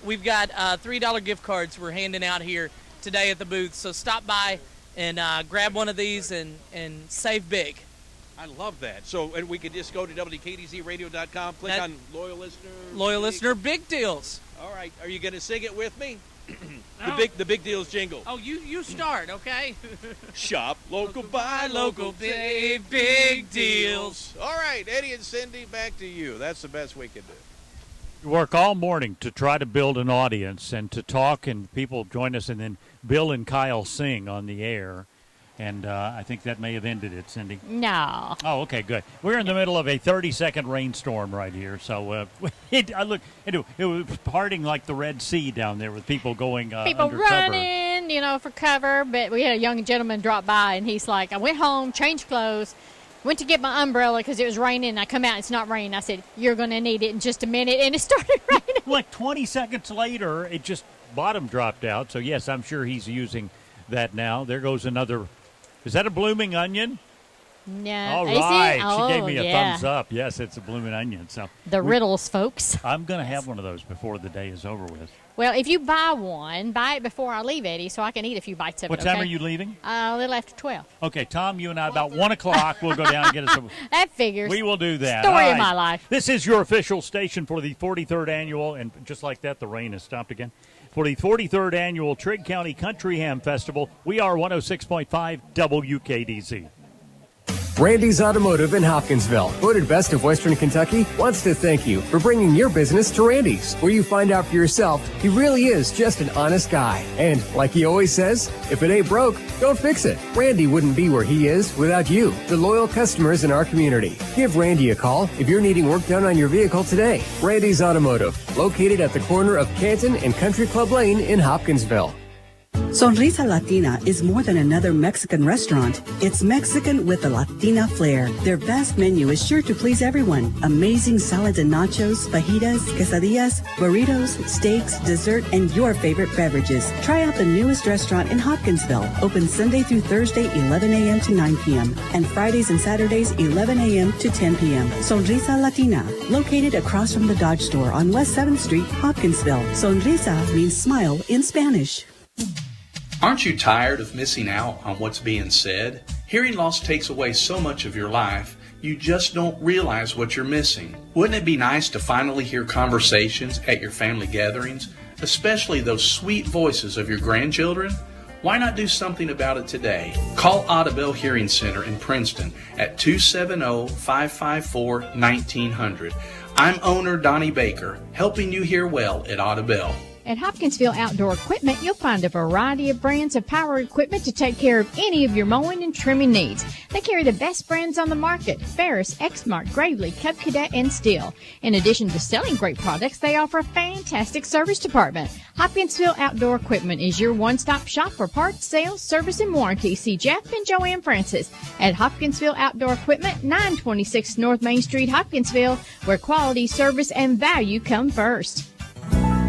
We've got $3 gift cards we're handing out here today at the booth. So stop by and grab one of these and save big. I love that. So, and we could just go to WKDZRadio.com, click on Loyal Listener. Loyal Listener, Big Deals. All right. Are you going to sing it with me? The big Deals jingle. Oh, you start, okay? Shop local, buy local, big deals. All right, Eddie and Cindy, back to you. That's the best we can do. You work all morning to try to build an audience and to talk, and people join us, and then Bill and Kyle sing on the air. And I think that may have ended it, Cindy. No. Oh, okay, good. We're in the middle of a 30-second rainstorm right here. So it was parting like the Red Sea down there with people going people under running, cover. For cover. But we had a young gentleman drop by, and he's like, I went home, changed clothes, went to get my umbrella because it was raining. And I come out, it's not raining. I said, you're going to need it in just a minute. And it started raining. Like 20 seconds later, it just bottom dropped out. So, yes, I'm sure he's using that now. There goes another. Is that a blooming onion? No. All right. Oh, she gave me a thumbs up. Yes, it's a blooming onion. So Riddles, folks. I'm going to have one of those before the day is over with. Well, if you buy one, buy it before I leave, Eddie, so I can eat a few bites of What it. time are you leaving? A little after 12. Okay, Tom, you and I, about 1 o'clock, we'll go down and get us some. That figures. We will do that. Story of my life. This is your official station for the 43rd annual, and just like that, the rain has stopped again. For the 43rd annual Trigg County Country Ham Festival, we are 106.5 WKDZ. Randy's Automotive in Hopkinsville, voted best of Western Kentucky, wants to thank you for bringing your business to Randy's, where you find out for yourself he really is just an honest guy. And like he always says, if it ain't broke, don't fix it. Randy wouldn't be where he is without you, the loyal customers in our community. Give Randy a call if you're needing work done on your vehicle today. Randy's Automotive, located at the corner of Canton and Country Club Lane in Hopkinsville. Sonrisa Latina is more than another Mexican restaurant. It's Mexican with a Latina flair. Their vast menu is sure to please everyone. Amazing salads and nachos, fajitas, quesadillas, burritos, steaks, dessert, and your favorite beverages. Try out the newest restaurant in Hopkinsville. Open Sunday through Thursday, 11 a.m. to 9 p.m. and Fridays and Saturdays, 11 a.m. to 10 p.m. Sonrisa Latina, located across from the Dodge store on West 7th Street, Hopkinsville. Sonrisa means smile in Spanish. Aren't you tired of missing out on what's being said? Hearing loss takes away so much of your life, you just don't realize what you're missing. Wouldn't it be nice to finally hear conversations at your family gatherings, especially those sweet voices of your grandchildren? Why not do something about it today? Call Audubell Hearing Center in Princeton at 270-554-1900. I'm owner Donnie Baker, helping you hear well at Audubell. At Hopkinsville Outdoor Equipment, you'll find a variety of brands of power equipment to take care of any of your mowing and trimming needs. They carry the best brands on the market: Ferris, Exmark, Gravely, Cub Cadet, and Stihl. In addition to selling great products, they offer a fantastic service department. Hopkinsville Outdoor Equipment is your one-stop shop for parts, sales, service, and warranty. See Jeff and Joanne Francis at Hopkinsville Outdoor Equipment, 926 North Main Street, Hopkinsville, where quality, service, and value come first.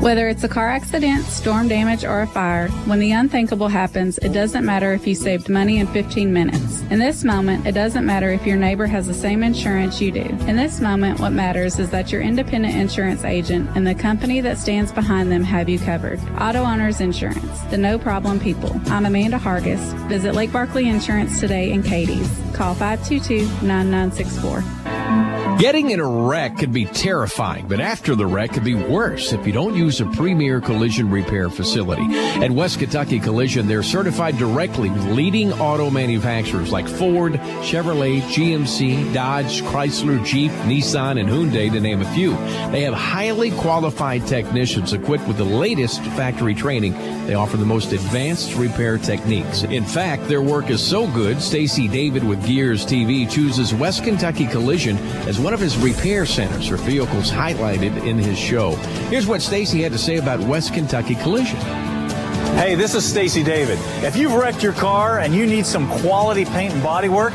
Whether it's a car accident, storm damage, or a fire, when the unthinkable happens, it doesn't matter if you saved money in 15 minutes. In this moment, it doesn't matter if your neighbor has the same insurance you do. In this moment, what matters is that your independent insurance agent and the company that stands behind them have you covered. Auto Owners Insurance, the no-problem people. I'm Amanda Hargis. Visit Lake Barkley Insurance today in Katie's. Call 522-9964. Getting in a wreck could be terrifying, but after the wreck could be worse if you don't use a premier collision repair facility. At West Kentucky Collision, they're certified directly with leading auto manufacturers like Ford, Chevrolet, GMC, Dodge, Chrysler, Jeep, Nissan, and Hyundai, to name a few. They have highly qualified technicians equipped with the latest factory training. They offer the most advanced repair techniques. In fact, their work is so good, Stacy David with Gears TV chooses West Kentucky Collision as one of his repair centers for vehicles highlighted in his show. Here's what Stacy had to say about West Kentucky Collision. Hey, this is Stacy David. If you've wrecked your car and you need some quality paint and body work,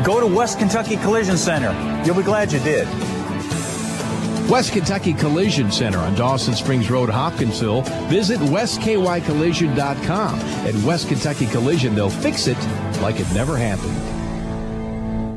Go to West Kentucky Collision Center. You'll be glad you did. West Kentucky Collision Center on Dawson Springs Road, Hopkinsville. Visit westkycollision.com. At West Kentucky Collision, they'll fix it like it never happened.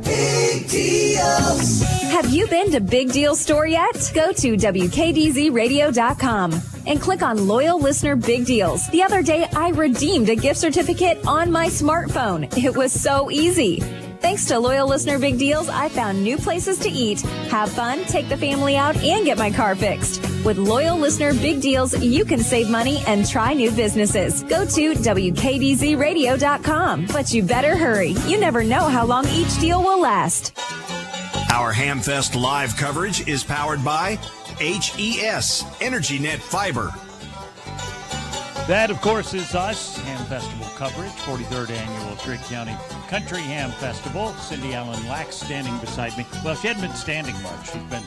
Big deals. Have you been to Big Deal Store yet? Go to WKDZRadio.com and click on Loyal Listener Big Deals. The other day, I redeemed a gift certificate on my smartphone. It was so easy. Thanks to Loyal Listener Big Deals, I found new places to eat, have fun, take the family out, and get my car fixed. With Loyal Listener Big Deals, you can save money and try new businesses. Go to WKDZRadio.com. But you better hurry. You never know how long each deal will last. Our Hamfest live coverage is powered by HES, Energy Net Fiber. That, of course, is us, Ham Festival coverage, 43rd Annual Trigg County Country Ham Festival. Cindy Allen Lax standing beside me. Well, she hadn't been standing much. She's been...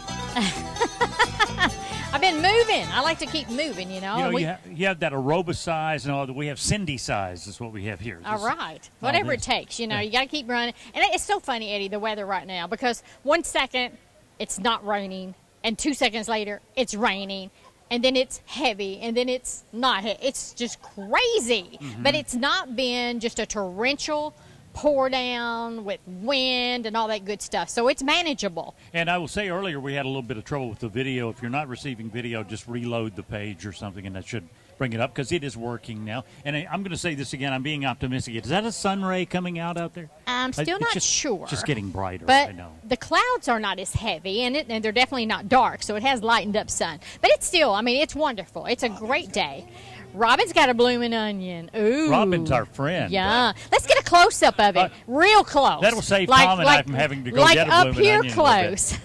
I've been moving. I like to keep moving, you know. You have that aeroba size and all that. We have Cindy size is what we have here. All right. Whatever it takes, you know. Yeah. You got to keep running. And it's so funny, Eddie, the weather right now, because 1 second it's not raining, and 2 seconds later it's raining. And then it's heavy, and then it's not heavy. It's just crazy. Mm-hmm. But it's not been just a torrential pour down with wind and all that good stuff. So it's manageable. And I will say earlier we had a little bit of trouble with the video. If you're not receiving video, just reload the page or something, and that should bring it up because it is working now. And I'm going to say this again. I'm being optimistic. Is that a sun ray coming out out there? I'm still not sure. Just getting brighter. But I know. The clouds are not as heavy, and they're definitely not dark, so it has lightened up sun. But it's still, I mean, it's wonderful. It's a great day. Robin's got a blooming onion. Ooh. Robin's our friend. Yeah. Let's get a close-up of it. Real close. That'll save Tom and I from having to go get a blooming onion. Like up here close.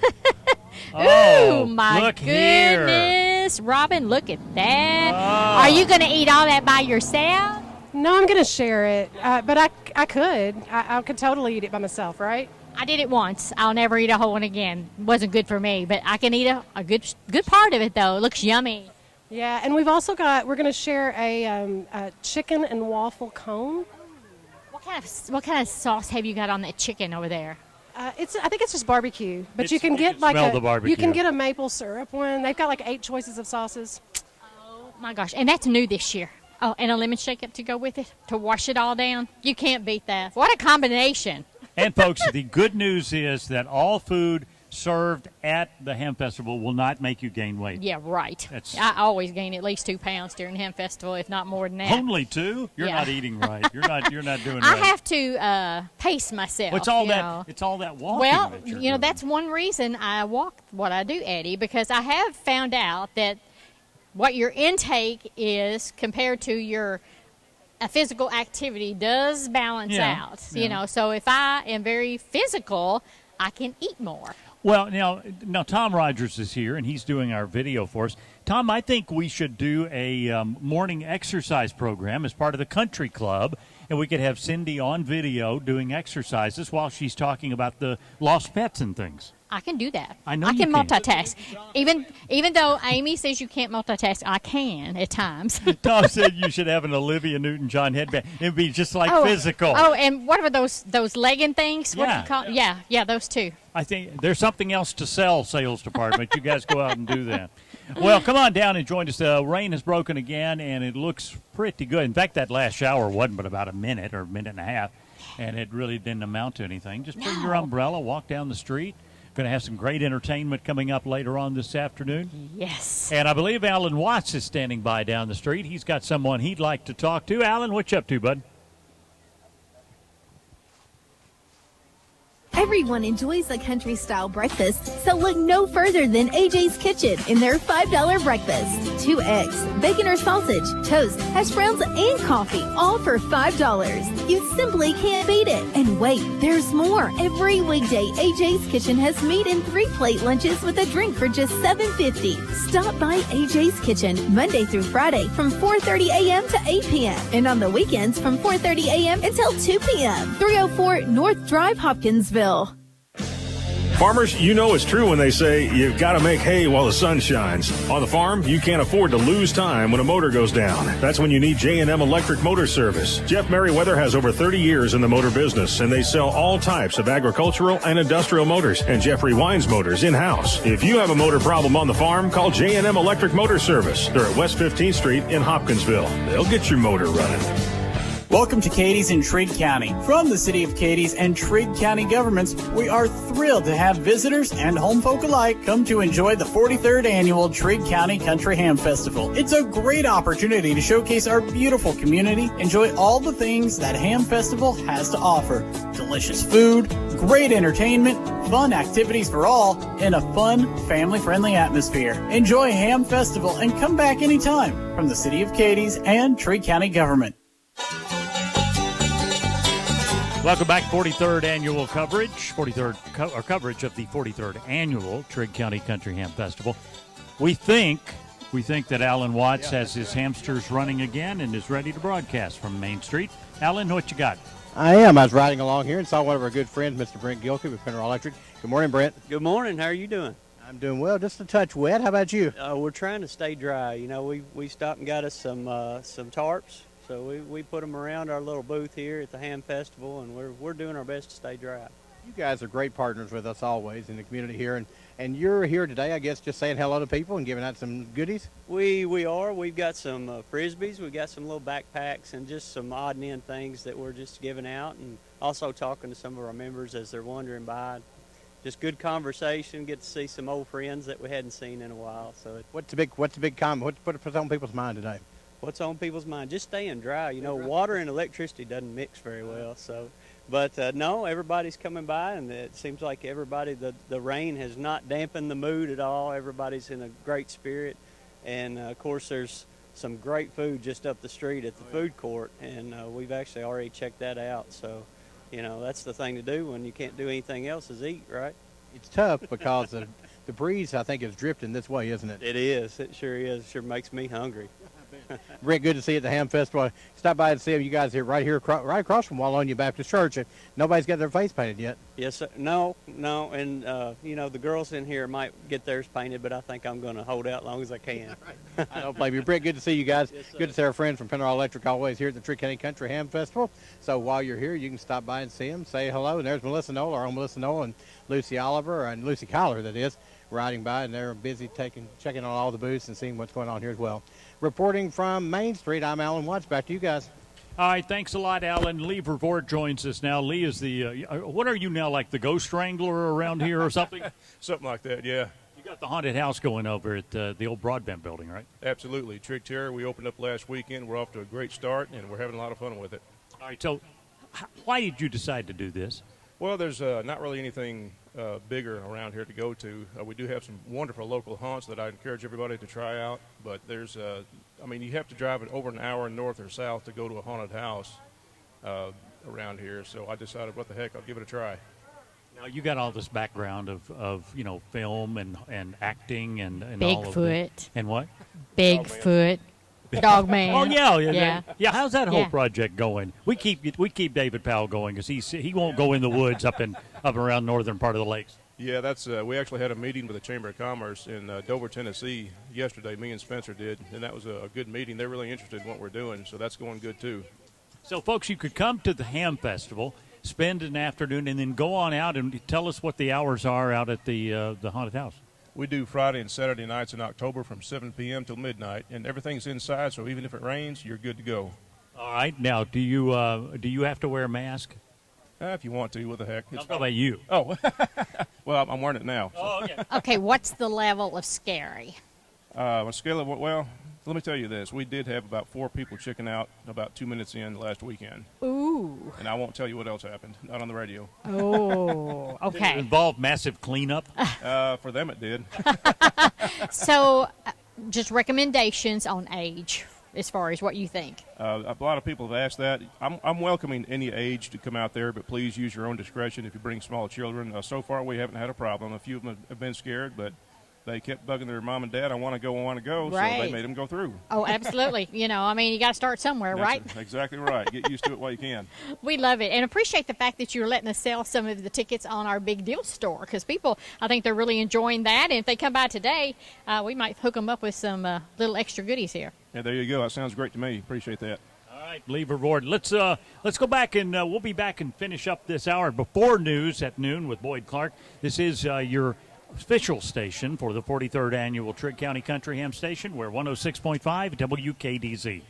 Oh, my look goodness. Here. Robin, look at that. Oh. Are you going to eat all that by yourself? No, I'm going to share it. But I could. I could totally eat it by myself, right? I did it once. I'll never eat a whole one again. It wasn't good for me, but I can eat a good part of it, though. It looks yummy. Yeah, and we're going to share a chicken and waffle cone. What kind of sauce have you got on that chicken over there? I think it's just barbecue, but you can get you can get a maple syrup one. They've got like 8 choices of sauces. Oh my gosh, and that's new this year. Oh, and a lemon shake-up to go with it to wash it all down. You can't beat that. What a combination! And folks, the good news is that all food served at the Ham Festival will not make you gain weight. Yeah, right. I always gain at least 2 pounds during Ham Festival, if not more than that. Only 2? You're not eating right. You're not doing right. I have to pace myself. Well, it's all that walking. Well, that you're doing. That's one reason I walk what I do, Eddie, because I have found out that what your intake is compared to your physical activity does balance out. Yeah. You know, so if I am very physical, I can eat more. Well, now Tom Rogers is here, and he's doing our video for us. Tom, I think we should do a morning exercise program as part of the country club, and we could have Cindy on video doing exercises while she's talking about the lost pets and things. I can do that. I know I can multitask. Even though Amy says you can't multitask, I can at times. Tom said you should have an Olivia Newton-John headband. It'd be just like physical. Oh, and what are those legging things? What yeah. do you call? Yeah, those two. I think there's something else to sell, sales department. You guys go out and do that. Well, come on down and join us. Rain has broken again, and it looks pretty good. In fact, that last shower wasn't but about a minute or a minute and a half, and it really didn't amount to anything. Just bring your umbrella, walk down the street. Going to have some great entertainment coming up later on this afternoon. Yes. And I believe Alan Watts is standing by down the street. He's got someone he'd like to talk to. Alan, what you up to, bud? Everyone enjoys a country-style breakfast, so look no further than AJ's Kitchen in their $5 breakfast. 2 eggs, bacon or sausage, toast, hash browns, and coffee, all for $5. You simply can't beat it. And wait, there's more. Every weekday, AJ's Kitchen has meat and 3-plate lunches with a drink for just $7.50. Stop by AJ's Kitchen Monday through Friday from 4:30 a.m. to 8 p.m. and on the weekends from 4:30 a.m. until 2 p.m. 304 North Drive, Hopkinsville. Farmers, you know it's true when they say you've got to make hay while the sun shines. On the farm, you can't afford to lose time when a motor goes down. That's when you need J&M Electric Motor Service. Jeff Merriweather has over 30 years in the motor business, and they sell all types of agricultural and industrial motors, and Jeffrey Wines motors in-house. If you have a motor problem on the farm, call J&M Electric Motor Service. They're at West 15th Street in Hopkinsville. They'll get your motor running. Welcome to Cadiz in Trigg County. From the City of Cadiz and Trigg County governments, we are thrilled to have visitors and home folk alike come to enjoy the 43rd annual Trigg County Country Ham Festival. It's a great opportunity to showcase our beautiful community, enjoy all the things that Ham Festival has to offer. Delicious food, great entertainment, fun activities for all, in a fun, family-friendly atmosphere. Enjoy Ham Festival and come back anytime. From the City of Cadiz and Trigg County government. Welcome back, 43rd annual coverage, coverage of the 43rd annual Trigg County Country Ham Festival. We think that Alan Watts has his hamsters running again and is ready to broadcast from Main Street. Alan, what you got? I am. I was riding along here and saw one of our good friends, Mr. Brent Gilkey with Mineral Electric. Good morning, Brent. Good morning. How are you doing? I'm doing well. Just a touch wet. How about you? We're trying to stay dry. You know, we stopped and got us some tarps. So we put them around our little booth here at the Ham Festival, and we're doing our best to stay dry. You guys are great partners with us always in the community here, and you're here today, I guess, just saying hello to people and giving out some goodies? We are. We've got some Frisbees, we've got some little backpacks, and just some odd and end things that we're just giving out, and also talking to some of our members as they're wandering by. Just good conversation, get to see some old friends that we hadn't seen in a while. So what's the big comment? What's on people's mind today? What's on people's mind? Just staying dry. You know, water and electricity doesn't mix very well. So, but no, everybody's coming by, and it seems like everybody. The rain has not dampened the mood at all. Everybody's in a great spirit, and of course, there's some great food just up the street at the food court, and we've actually already checked that out. So, you know, that's the thing to do when you can't do anything else is eat, right? It's tough because the breeze, I think, is drifting this way, isn't it? It is. It sure is. It sure makes me hungry. Rick, good to see you at the Ham Festival. Stop by and see you guys here, right across from Wallonia Baptist Church. And nobody's got their face painted yet. Yes, sir. No. And, you know, the girls in here might get theirs painted, but I think I'm going to hold out as long as I can. I don't blame you. Rick, good to see you guys. Yes, good to see our friends from Mineral Electric always here at the Trigg County Country Ham Festival. So while you're here, you can stop by and see them, say hello. And there's Melissa Knoll, our own Melissa Knoll, and Lucy Oliver, and Lucy Collar, that is, riding by, and they're busy checking on all the booths and seeing what's going on here as well. Reporting from Main Street, I'm Alan Watts. Back to you guys. All right, thanks a lot, Alan. Lee Vervoort joins us now. Lee is the, what are you now, like the Ghost Wrangler around here or something? Something like that, yeah. You got the haunted house going over at the old broadband building, right? Absolutely. Trigg Terror, we opened up last weekend. We're off to a great start, and we're having a lot of fun with it. All right, so why did you decide to do this? Well, there's not really anything bigger around here to go to. We do have some wonderful local haunts that I encourage everybody to try out, but there's, I mean, you have to drive it over an hour north or south to go to a haunted house around here, so I decided, what the heck, I'll give it a try. Now, you got all this background of you know, film and acting and Bigfoot. all of it. And what? Bigfoot. Dog man. Oh yeah. How's that whole project going? We keep David Powell going because he won't go in the woods up around northern part of the lakes. Yeah, that's we actually had a meeting with the Chamber of Commerce in Dover, Tennessee yesterday. Me and Spencer did, and that was a good meeting. They're really interested in what we're doing, so that's going good too. So, folks, you could come to the Ham Festival, spend an afternoon, and then go on out and tell us what the hours are out at the haunted house. We do Friday and Saturday nights in October from 7 p.m. till midnight, and everything's inside, so even if it rains, you're good to go. All right. Now, do you have to wear a mask? If you want to, what the heck. I'm talking about you. Oh, well, I'm wearing it now. So. Oh, okay. Okay, what's the level of scary? On a scale of, well, let me tell you this. We did have about 4 people checking out about 2 minutes in last weekend. Ooh. And I won't tell you what else happened. Not on the radio. Oh, okay. Did it involve massive cleanup? For them it did. So, just recommendations on age as far as what you think. A lot of people have asked that. I'm welcoming any age to come out there, but please use your own discretion if you bring small children. So far we haven't had a problem. A few of them have been scared, but they kept bugging their mom and dad, I want to go, right. So they made them go through. Oh, absolutely. You got to start somewhere, right? Exactly right. Get used to it while you can. We love it and appreciate the fact that you're letting us sell some of the tickets on our Big Deal store because people, I think they're really enjoying that. And if they come by today, we might hook them up with some little extra goodies here. Yeah, there you go. That sounds great to me. Appreciate that. All right, Lee Reward. Let's go back and we'll be back and finish up this hour before news at noon with Boyd Clark. This is your official station for the 43rd annual Trigg County Country Ham Station. We're 106.5 WKDZ.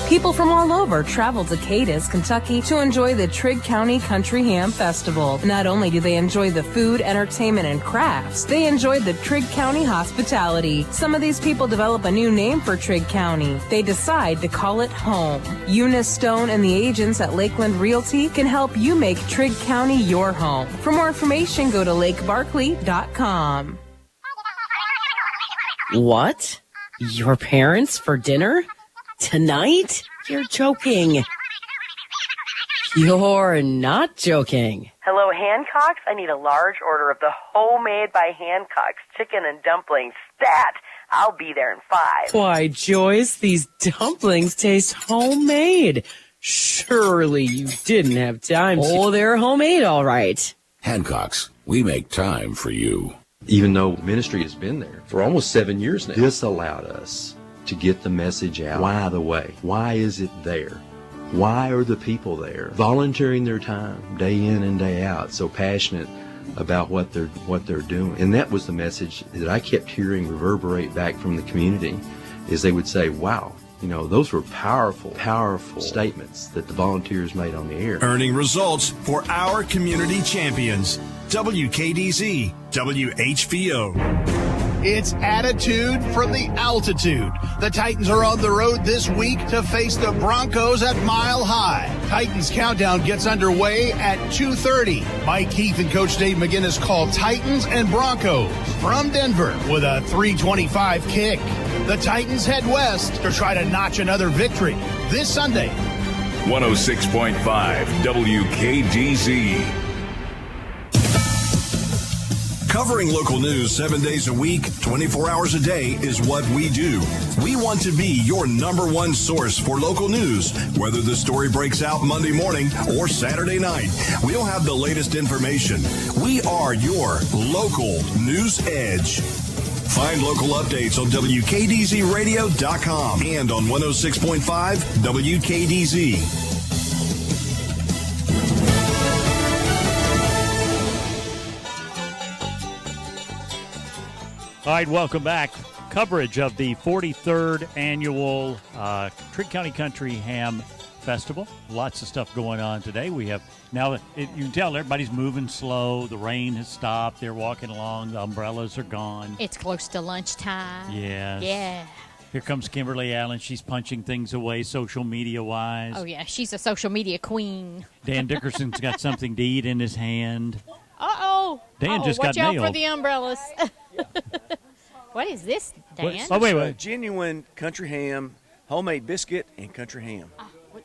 People from all over travel to Cadiz, Kentucky to enjoy the Trigg County Country Ham Festival. Not only do they enjoy the food, entertainment, and crafts, they enjoy the Trigg County hospitality. Some of these people develop a new name for Trigg County. They decide to call it home. Eunice Stone and the agents at Lakeland Realty can help you make Trigg County your home. For more information, go to lakebarkley.com. What? Your parents for dinner? Tonight? You're joking. You're not joking. Hello, Hancock's. I need a large order of the homemade by Hancock's chicken and dumplings. Stat! I'll be there in 5. Why, Joyce, these dumplings taste homemade. Surely you didn't have time to... Oh, they're homemade, all right. Hancock's. We make time for you. Even though ministry has been there for almost 7 years now, this allowed us to get the message out. Why the way? Why is it there? Why are the people there volunteering their time day in and day out, so passionate about what they're doing? And that was the message that I kept hearing reverberate back from the community, is they would say, wow, those were powerful statements that the volunteers made on the air. Earning results for our community champions. WKDZ, WHVO. It's attitude from the altitude. The Titans are on the road this week to face the Broncos at Mile High. Titans countdown gets underway at 2:30. Mike Keith and Coach Dave McGinnis call Titans and Broncos from Denver with a 3:25 kick. The Titans head west to try to notch another victory this Sunday. 106.5 WKDZ. Covering local news 7 days a week, 24 hours a day is what we do. We want to be your number one source for local news. Whether the story breaks out Monday morning or Saturday night, we'll have the latest information. We are your local news edge. Find local updates on WKDZRadio.com and on 106.5 WKDZ. All right, welcome back. Coverage of the 43rd annual Trigg County Country Ham Festival. Lots of stuff going on today. We have now, you can tell everybody's moving slow. The rain has stopped. They're walking along. The umbrellas are gone. It's close to lunchtime. Yes. Yeah. Here comes Kimberly Allen. She's punching things away social media-wise. Oh, yeah. She's a social media queen. Dan Dickerson's got something to eat in his hand. Uh-oh. Dan just watch got nailed. Watch out for the umbrellas. What is this, Dan? Wait. Genuine country ham, homemade biscuit, and country ham.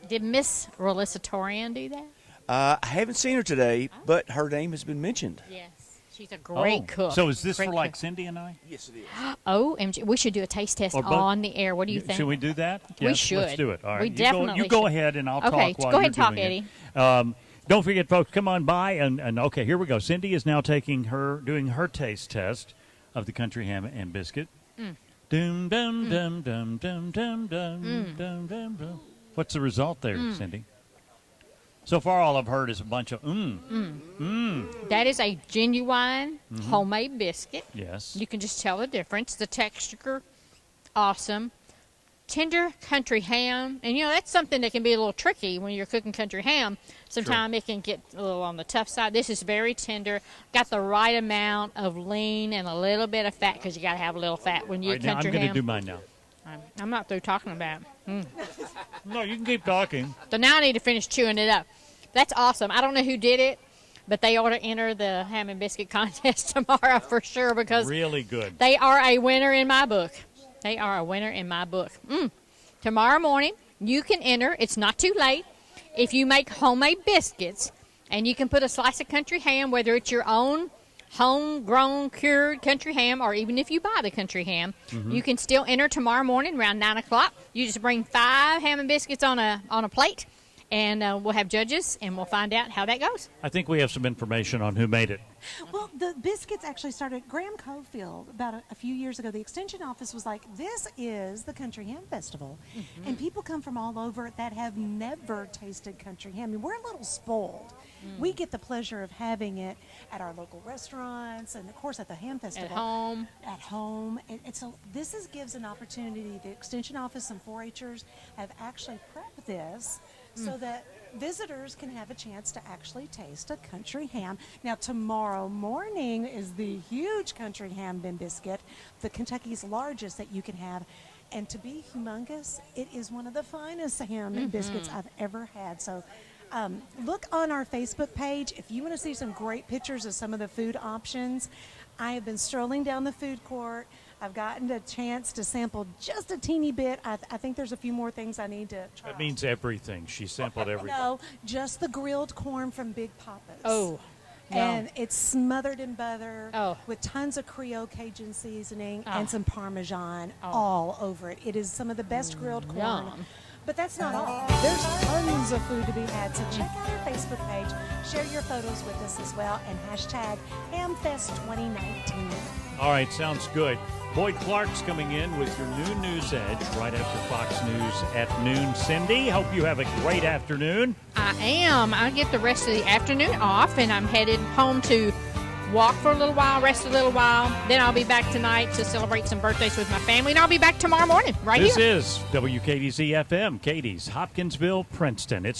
Did Miss Rolissa Torian do that? I haven't seen her today, but her name has been mentioned. Yes. She's a great cook. So is this great for like cook. Cindy and I? Yes, it is. OMG. We should do a taste test on the air. What do you think? Should we do that? We yes, should. Let's do it. All right. We definitely You go ahead and I'll talk while go ahead and talk, Eddie. It. Don't forget, folks, come on by. And okay, here we go. Cindy is now doing her taste test of the country ham and biscuit. Dum dum dum dum dum dum dum dum dum. What's the result there, Cindy? So far, all I've heard is a bunch of That is a genuine homemade biscuit. Yes. You can just tell the difference. The texture, awesome. Tender country ham. And, that's something that can be a little tricky when you're cooking country ham. Sometimes it can get a little on the tough side. This is very tender. Got the right amount of lean and a little bit of fat because you got to have a little fat when you eat country ham. I'm going to do mine now. I'm not through talking about it. No, you can keep talking. So now I need to finish chewing it up. That's awesome. I don't know who did it, but they ought to enter the ham and biscuit contest tomorrow for sure because really good. They are a winner in my book. They are a winner in my book. Tomorrow morning, you can enter. It's not too late. If you make homemade biscuits, and you can put a slice of country ham, whether it's your own homegrown, cured country ham, or even if you buy the country ham, you can still enter tomorrow morning around 9 o'clock. You just bring 5 ham and biscuits on a plate, and we'll have judges, and we'll find out how that goes. I think we have some information on who made it. Well, the biscuits actually started at Graham Cofield about a few years ago. The extension office was like, this is the Country Ham Festival. And people come from all over that have never tasted country ham. I mean, we're a little spoiled. We get the pleasure of having it at our local restaurants and, of course, at the Ham Festival. At home. This gives an opportunity. The extension office and 4-H'ers have actually prepped this so that visitors can have a chance to actually taste a country ham. Now, tomorrow morning is the huge country ham biscuit, the Kentucky's largest that you can have. And to be humongous, it is one of the finest ham biscuits I've ever had. So look on our Facebook page. If you want to see some great pictures of some of the food options, I have been strolling down the food court. I've gotten a chance to sample just a teeny bit. I think there's a few more things I need to try. That means everything. She sampled everything. No, just the grilled corn from Big Papa's. Oh. No. And it's smothered in butter with tons of Creole Cajun seasoning and some Parmesan all over it. It is some of the best grilled corn. Yum. But that's not all. There's tons of food to be had. So check out our Facebook page. Share your photos with us as well. And hashtag HamFest2019. All right, sounds good. Boyd Clark's coming in with your new News Edge right after Fox News at noon. Cindy, hope you have a great afternoon. I am. I get the rest of the afternoon off, and I'm headed home to walk for a little while, rest a little while. Then I'll be back tonight to celebrate some birthdays with my family, and I'll be back tomorrow morning right here. This is WKDZ FM, Katie's Hopkinsville, Princeton. It's